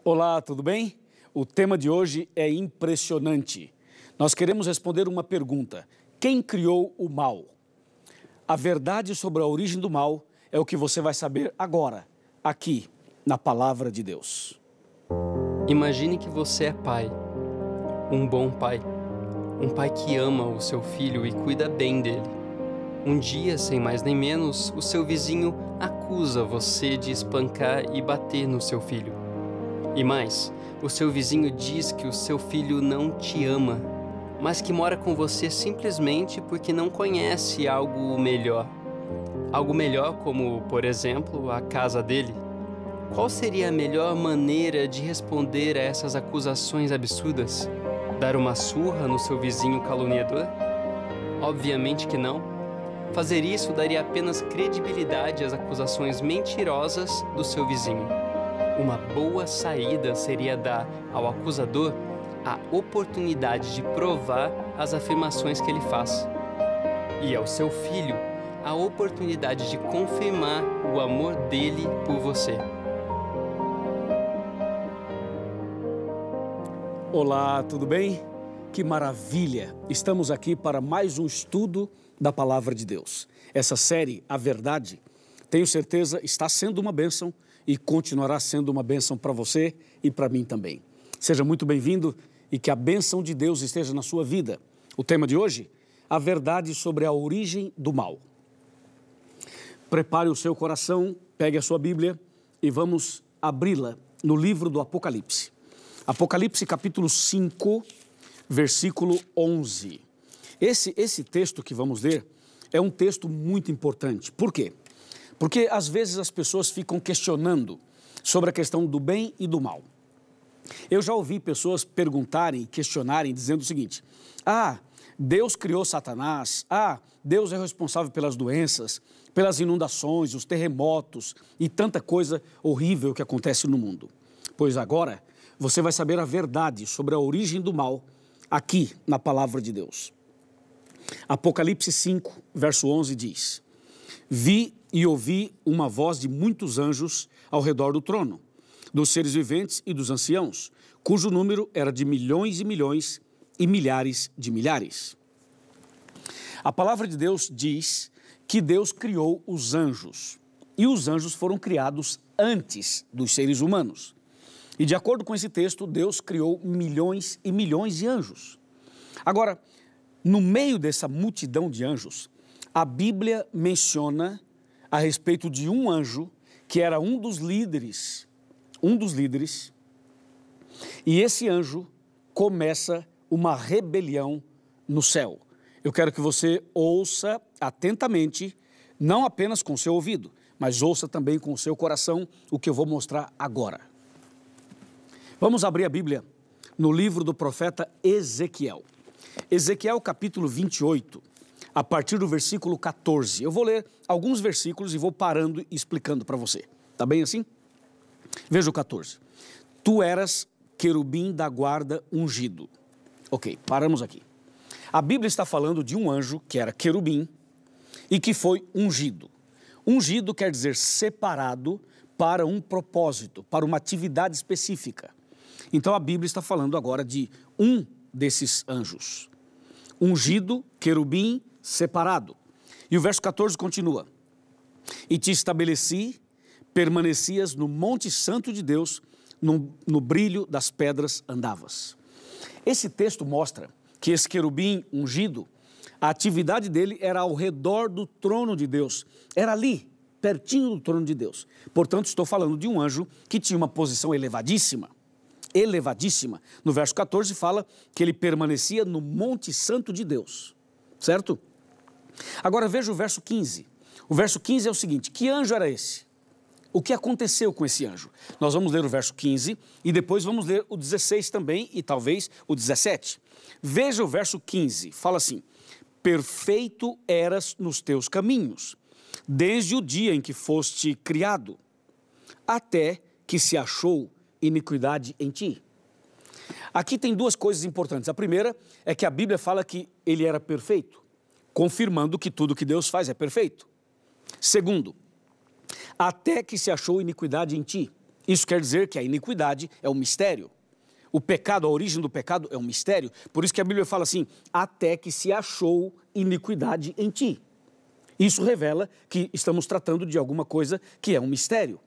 Olá, tudo bem? O tema de hoje é impressionante. Nós queremos responder uma pergunta: quem criou o mal? A verdade sobre a origem do mal é o que você vai saber agora, aqui, na Palavra de Deus. Imagine que você é pai, um bom pai, um pai que ama o seu filho e cuida bem dele. Um dia, sem mais nem menos, o seu vizinho acusa você de espancar e bater no seu filho. E mais, o seu vizinho diz que o seu filho não te ama, mas que mora com você simplesmente porque não conhece algo melhor. Algo melhor como, por exemplo, a casa dele. Qual seria a melhor maneira de responder a essas acusações absurdas? Dar uma surra no seu vizinho caluniador? Obviamente que não. Fazer isso daria apenas credibilidade às acusações mentirosas do seu vizinho. Uma boa saída seria dar ao acusador a oportunidade de provar as afirmações que ele faz. E ao seu filho, a oportunidade de confirmar o amor dele por você. Olá, tudo bem? Que maravilha! Estamos aqui para mais um estudo da Palavra de Deus. Essa série, A Verdade, tenho certeza está sendo uma bênção e continuará sendo uma bênção para você e para mim também. Seja muito bem-vindo e que a bênção de Deus esteja na sua vida. O tema de hoje, a verdade sobre a origem do mal. Prepare o seu coração, pegue a sua Bíblia e vamos abri-la no livro do Apocalipse. Apocalipse capítulo 5, versículo 11. Esse texto que vamos ler é um texto muito importante. Por quê? Porque às vezes as pessoas ficam questionando sobre a questão do bem e do mal. Eu já ouvi pessoas perguntarem, questionarem, dizendo o seguinte: Deus criou Satanás, Deus é responsável pelas doenças, pelas inundações, os terremotos e tanta coisa horrível que acontece no mundo. Pois agora você vai saber a verdade sobre a origem do mal aqui na Palavra de Deus. Apocalipse 5, verso 11 diz: Vi e ouvi uma voz de muitos anjos ao redor do trono, dos seres viventes e dos anciãos, cujo número era de milhões e milhões e milhares de milhares. A Palavra de Deus diz que Deus criou os anjos, e os anjos foram criados antes dos seres humanos. E de acordo com esse texto, Deus criou milhões e milhões de anjos. Agora, no meio dessa multidão de anjos, a Bíblia menciona a respeito de um anjo que era um dos líderes, e esse anjo começa uma rebelião no céu. Eu quero que você ouça atentamente, não apenas com o seu ouvido, mas ouça também com o seu coração o que eu vou mostrar agora. Vamos abrir a Bíblia no livro do profeta Ezequiel. Ezequiel capítulo 28, a partir do versículo 14. Eu vou ler alguns versículos e vou parando e explicando para você. Tá bem assim? Veja o 14. Tu eras querubim da guarda ungido. Ok, paramos aqui. A Bíblia está falando de um anjo que era querubim e que foi ungido. Ungido quer dizer separado para um propósito, para uma atividade específica. Então a Bíblia está falando agora de um desses anjos. Ungido, querubim, separado. E o verso 14 continua: E te estabeleci, permanecias no monte santo de Deus, no brilho das pedras andavas. Esse texto mostra que esse querubim ungido, a atividade dele era ao redor do trono de Deus. Era ali, pertinho do trono de Deus. Portanto, estou falando de um anjo que tinha uma posição elevadíssima. Elevadíssima. No verso 14 fala que ele permanecia no monte santo de Deus. Certo? Agora veja o verso 15. O verso 15 é o seguinte: que anjo era esse? O que aconteceu com esse anjo? Nós vamos ler o verso 15 e depois vamos ler o 16 também e talvez o 17. Veja o verso 15, fala assim: perfeito eras nos teus caminhos, desde o dia em que foste criado, até que se achou iniquidade em ti. Aqui tem duas coisas importantes. A primeira é que a Bíblia fala que ele era perfeito, confirmando que tudo que Deus faz é perfeito. Segundo, até que se achou iniquidade em ti. Isso quer dizer que a iniquidade é um mistério. O pecado, a origem do pecado é um mistério. Por isso que a Bíblia fala assim, até que se achou iniquidade em ti. Isso revela que estamos tratando de alguma coisa que é um mistério.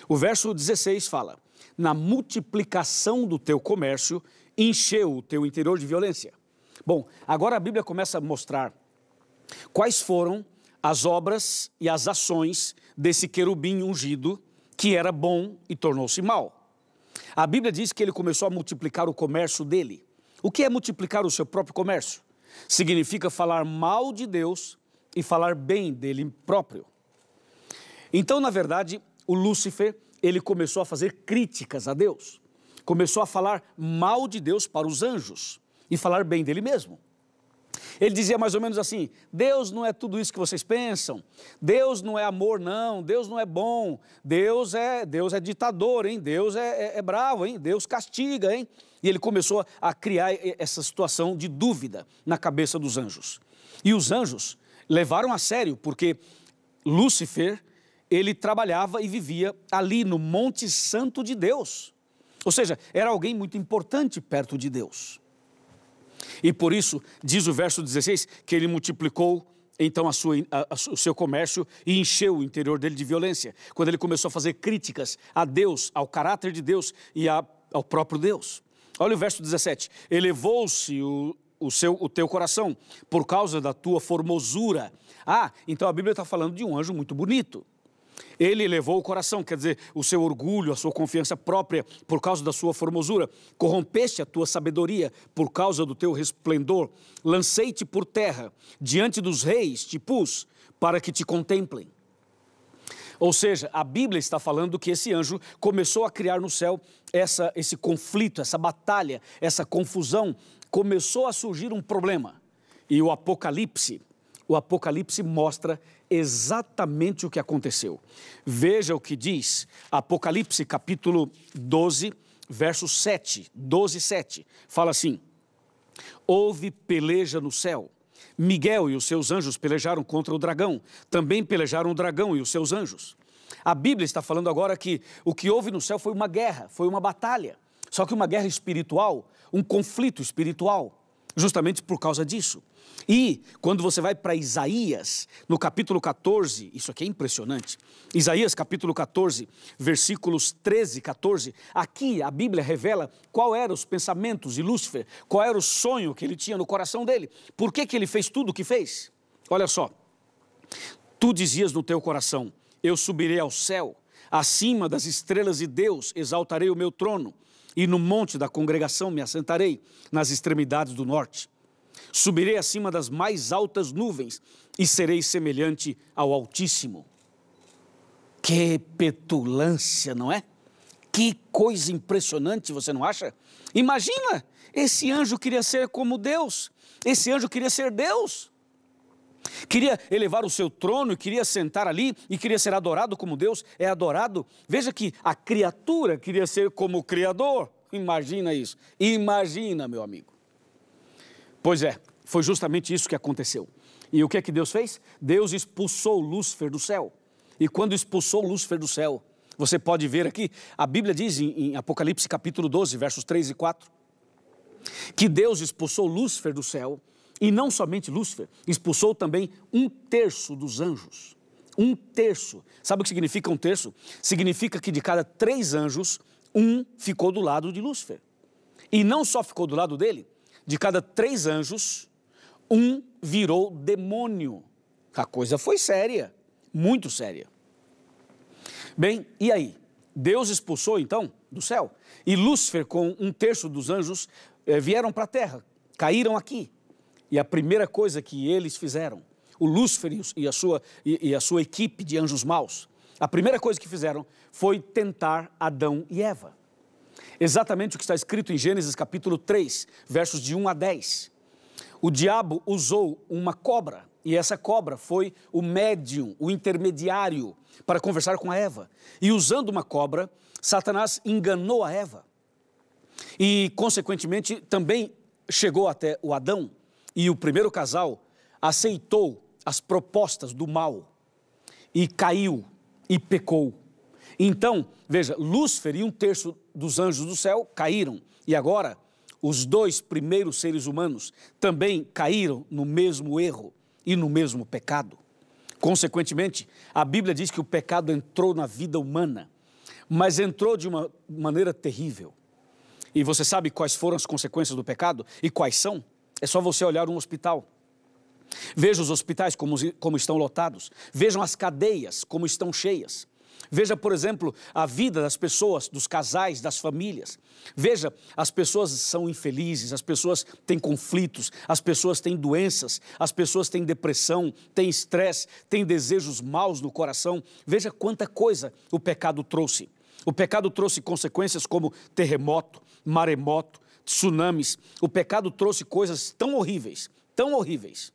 O verso 16 fala, na multiplicação do teu comércio, encheu o teu interior de violência. Bom, agora a Bíblia começa a mostrar quais foram as obras e as ações desse querubim ungido, que era bom e tornou-se mal. A Bíblia diz que ele começou a multiplicar o comércio dele. O que é multiplicar o seu próprio comércio? Significa falar mal de Deus e falar bem dele próprio. Então, na verdade, o Lúcifer, ele começou a fazer críticas a Deus. Começou a falar mal de Deus para os anjos e falar bem dele mesmo. Ele dizia mais ou menos assim, Deus não é tudo isso que vocês pensam, Deus não é amor não, Deus não é bom, Deus é ditador, hein? Deus é bravo, hein? Deus castiga, hein? E ele começou a criar essa situação de dúvida na cabeça dos anjos. E os anjos levaram a sério, porque Lúcifer, ele trabalhava e vivia ali no Monte Santo de Deus. Ou seja, era alguém muito importante perto de Deus. E por isso, diz o verso 16, que ele multiplicou então o seu comércio e encheu o interior dele de violência. Quando ele começou a fazer críticas a Deus, ao caráter de Deus e ao próprio Deus. Olha o verso 17, elevou-se o teu coração por causa da tua formosura. Ah, então a Bíblia está falando de um anjo muito bonito. Ele elevou o coração, quer dizer, o seu orgulho, a sua confiança própria por causa da sua formosura. Corrompeste a tua sabedoria por causa do teu resplendor. Lancei-te por terra, diante dos reis te pus, para que te contemplem. Ou seja, a Bíblia está falando que esse anjo começou a criar no céu esse conflito, essa batalha, essa confusão. Começou a surgir um problema. E o Apocalipse mostra exatamente o que aconteceu. Veja o que diz Apocalipse capítulo 12, verso 7, 12, 7. Fala assim, houve peleja no céu. Miguel e os seus anjos pelejaram contra o dragão. Também pelejaram o dragão e os seus anjos. A Bíblia está falando agora que o que houve no céu foi uma guerra, foi uma batalha. Só que uma guerra espiritual, um conflito espiritual. Justamente por causa disso. E quando você vai para Isaías, no capítulo 14, isso aqui é impressionante, Isaías capítulo 14, versículos 13 e 14, aqui a Bíblia revela qual eram os pensamentos de Lúcifer, qual era o sonho que ele tinha no coração dele, por que ele fez tudo o que fez. Olha só, tu dizias no teu coração, eu subirei ao céu, acima das estrelas de Deus exaltarei o meu trono, e no monte da congregação me assentarei, nas extremidades do norte. Subirei acima das mais altas nuvens e serei semelhante ao Altíssimo. Que petulância, não é? Que coisa impressionante, você não acha? Imagina, esse anjo queria ser como Deus, esse anjo queria ser Deus. Queria elevar o seu trono, queria sentar ali e queria ser adorado como Deus é adorado. Veja que a criatura queria ser como o Criador. Imagina isso. Imagina, meu amigo. Pois é, foi justamente isso que aconteceu. E o que é que Deus fez? Deus expulsou Lúcifer do céu. E quando expulsou Lúcifer do céu, você pode ver aqui, a Bíblia diz em Apocalipse capítulo 12, versos 3 e 4, que Deus expulsou Lúcifer do céu. E não somente Lúcifer, expulsou também 1/3 dos anjos. 1/3. Sabe o que significa 1/3? Significa que de cada 3 anjos, 1 ficou do lado de Lúcifer. E não só ficou do lado dele, de cada 3 anjos, 1 virou demônio. A coisa foi séria, muito séria. Bem, e aí? Deus expulsou então do céu. E Lúcifer com 1/3 dos anjos vieram para a terra, caíram aqui. E a primeira coisa que eles fizeram, o Lúcifer e a sua equipe de anjos maus, a primeira coisa que fizeram foi tentar Adão e Eva. Exatamente o que está escrito em Gênesis capítulo 3, versos de 1 a 10. O diabo usou uma cobra, e essa cobra foi o médium, o intermediário, para conversar com a Eva. E usando uma cobra, Satanás enganou a Eva. E, consequentemente, também chegou até o Adão. E o primeiro casal aceitou as propostas do mal e caiu e pecou. Então, veja, Lúcifer e 1/3 dos anjos do céu caíram. E agora, os 2 primeiros seres humanos também caíram no mesmo erro e no mesmo pecado. Consequentemente, a Bíblia diz que o pecado entrou na vida humana, mas entrou de uma maneira terrível. E você sabe quais foram as consequências do pecado e quais são? É só você olhar um hospital. Veja os hospitais como estão lotados. Vejam as cadeias como estão cheias. Veja, por exemplo, a vida das pessoas, dos casais, das famílias. Veja, as pessoas são infelizes, as pessoas têm conflitos, as pessoas têm doenças, as pessoas têm depressão, têm estresse, têm desejos maus no coração. Veja quanta coisa o pecado trouxe. O pecado trouxe consequências como terremoto, maremoto, tsunamis. O pecado trouxe coisas tão horríveis, tão horríveis.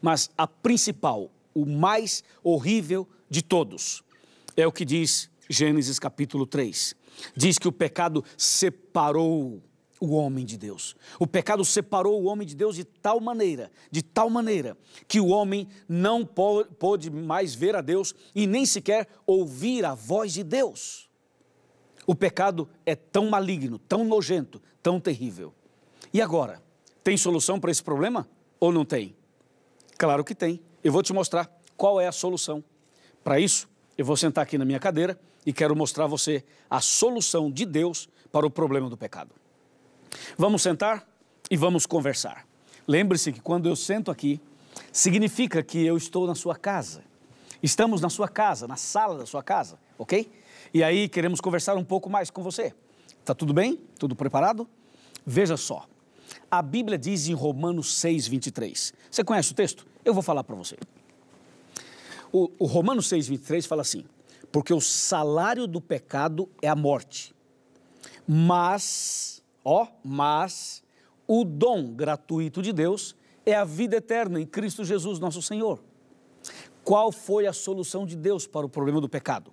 Mas a principal, o mais horrível de todos, é o que diz Gênesis capítulo 3. Diz que o pecado separou o homem de Deus. O pecado separou o homem de Deus de tal maneira, que o homem não pôde mais ver a Deus e nem sequer ouvir a voz de Deus. O pecado é tão maligno, tão nojento, tão terrível. E agora, tem solução para esse problema ou não tem? Claro que tem. Eu vou te mostrar qual é a solução. Para isso, eu vou sentar aqui na minha cadeira e quero mostrar a você a solução de Deus para o problema do pecado. Vamos sentar e vamos conversar. Lembre-se que quando eu sento aqui, significa que eu estou na sua casa. Estamos na sua casa, na sala da sua casa, ok? E aí queremos conversar um pouco mais com você. Tá tudo bem? Tudo preparado? Veja só. A Bíblia diz em Romanos 6:23. Você conhece o texto? Eu vou falar para você. O Romanos 6:23 fala assim: porque o salário do pecado é a morte, mas o dom gratuito de Deus é a vida eterna em Cristo Jesus, nosso Senhor. Qual foi a solução de Deus para o problema do pecado?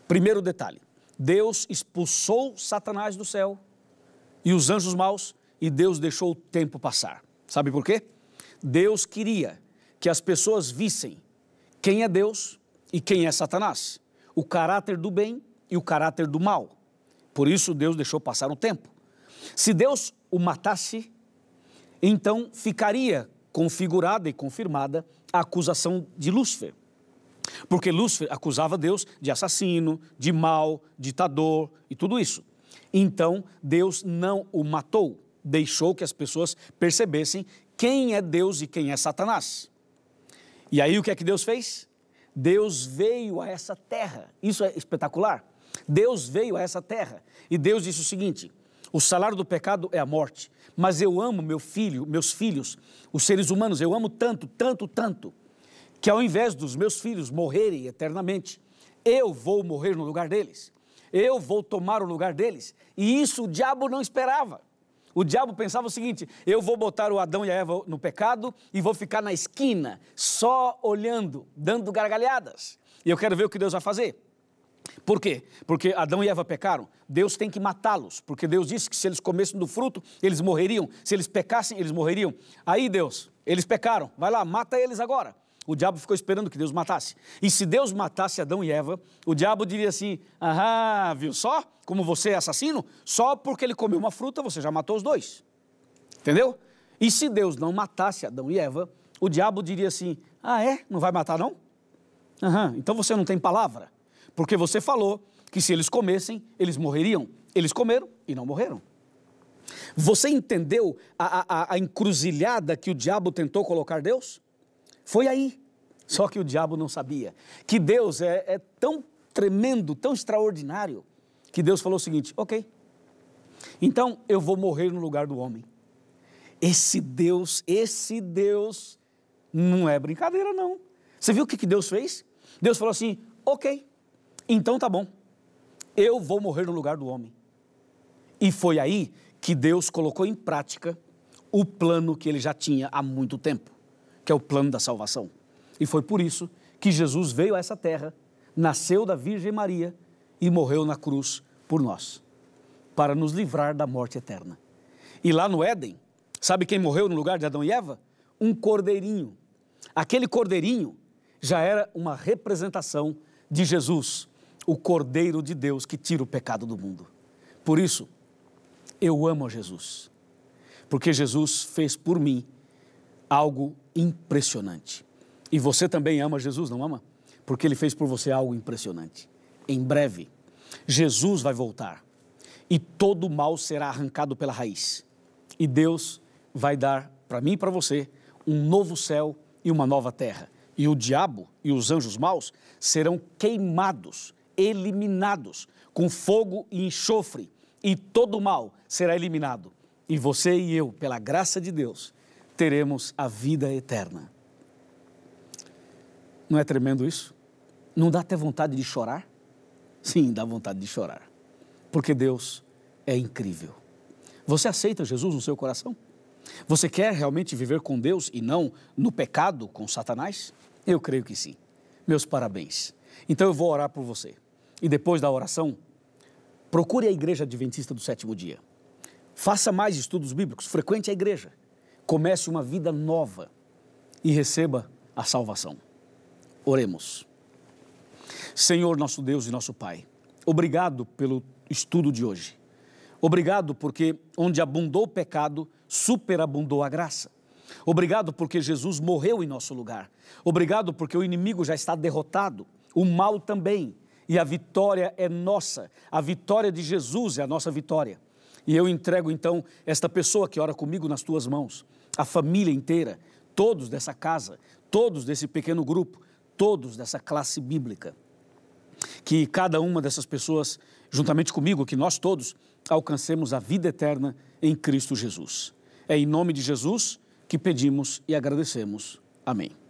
Primeiro detalhe, Deus expulsou Satanás do céu e os anjos maus, e Deus deixou o tempo passar. Sabe por quê? Deus queria que as pessoas vissem quem é Deus e quem é Satanás, o caráter do bem e o caráter do mal. Por isso Deus deixou passar um tempo. Se Deus o matasse, então ficaria configurada e confirmada a acusação de Lúcifer. Porque Lúcifer acusava Deus de assassino, de mau, ditador e tudo isso. Então Deus não o matou, deixou que as pessoas percebessem quem é Deus e quem é Satanás. E aí o que é que Deus fez? Deus veio a essa terra. Isso é espetacular. Deus veio a essa terra e Deus disse o seguinte: o salário do pecado é a morte, mas eu amo meus filhos, os seres humanos, eu amo tanto, tanto, tanto, que ao invés dos meus filhos morrerem eternamente, eu vou morrer no lugar deles. Eu vou tomar o lugar deles. E isso o diabo não esperava. O diabo pensava o seguinte: eu vou botar o Adão e a Eva no pecado e vou ficar na esquina, só olhando, dando gargalhadas. E eu quero ver o que Deus vai fazer. Por quê? Porque Adão e Eva pecaram. Deus tem que matá-los, porque Deus disse que se eles comessem do fruto, eles morreriam. Se eles pecassem, eles morreriam. Aí Deus, eles pecaram, vai lá, mata eles agora. O diabo ficou esperando que Deus matasse. E se Deus matasse Adão e Eva, o diabo diria assim: aham, viu só? Como você é assassino? Só porque ele comeu uma fruta, você já matou os dois. Entendeu? E se Deus não matasse Adão e Eva, o diabo diria assim: ah, é? Não vai matar não? Aham, então você não tem palavra. Porque você falou que se eles comessem, eles morreriam. Eles comeram e não morreram. Você entendeu a encruzilhada que o diabo tentou colocar Deus? Foi aí. Só que o diabo não sabia que Deus é tão tremendo, tão extraordinário, que Deus falou o seguinte: ok, então eu vou morrer no lugar do homem. Esse Deus não é brincadeira não. Você viu o que Deus fez? Deus falou assim: ok, então tá bom, eu vou morrer no lugar do homem. E foi aí que Deus colocou em prática o plano que ele já tinha há muito tempo, que é o plano da salvação. E foi por isso que Jesus veio a essa terra, nasceu da Virgem Maria e morreu na cruz por nós, para nos livrar da morte eterna. E lá no Éden, sabe quem morreu no lugar de Adão e Eva? Um cordeirinho. Aquele cordeirinho já era uma representação de Jesus, o Cordeiro de Deus que tira o pecado do mundo. Por isso, eu amo a Jesus, porque Jesus fez por mim algo impressionante. E você também ama Jesus, não ama? Porque Ele fez por você algo impressionante. Em breve, Jesus vai voltar e todo o mal será arrancado pela raiz. E Deus vai dar para mim e para você um novo céu e uma nova terra. E o diabo e os anjos maus serão queimados, eliminados com fogo e enxofre, e todo o mal será eliminado. E você e eu, pela graça de Deus, teremos a vida eterna. Não é tremendo isso? Não dá até vontade de chorar? Sim, dá vontade de chorar, porque Deus é incrível. Você aceita Jesus no seu coração? Você quer realmente viver com Deus e não no pecado com Satanás? Eu creio que sim. Meus parabéns. Então eu vou orar por você. E depois da oração, procure a Igreja Adventista do Sétimo Dia. Faça mais estudos bíblicos, frequente a igreja. Comece uma vida nova e receba a salvação. Oremos. Senhor, nosso Deus e nosso Pai, obrigado pelo estudo de hoje. Obrigado porque onde abundou o pecado, superabundou a graça. Obrigado porque Jesus morreu em nosso lugar. Obrigado porque o inimigo já está derrotado, o mal também. E a vitória é nossa. A vitória de Jesus é a nossa vitória. E eu entrego então esta pessoa que ora comigo nas tuas mãos, a família inteira, todos dessa casa, todos desse pequeno grupo, todos dessa classe bíblica. Que cada uma dessas pessoas, juntamente comigo, que nós todos alcancemos a vida eterna em Cristo Jesus. É em nome de Jesus que pedimos e agradecemos. Amém.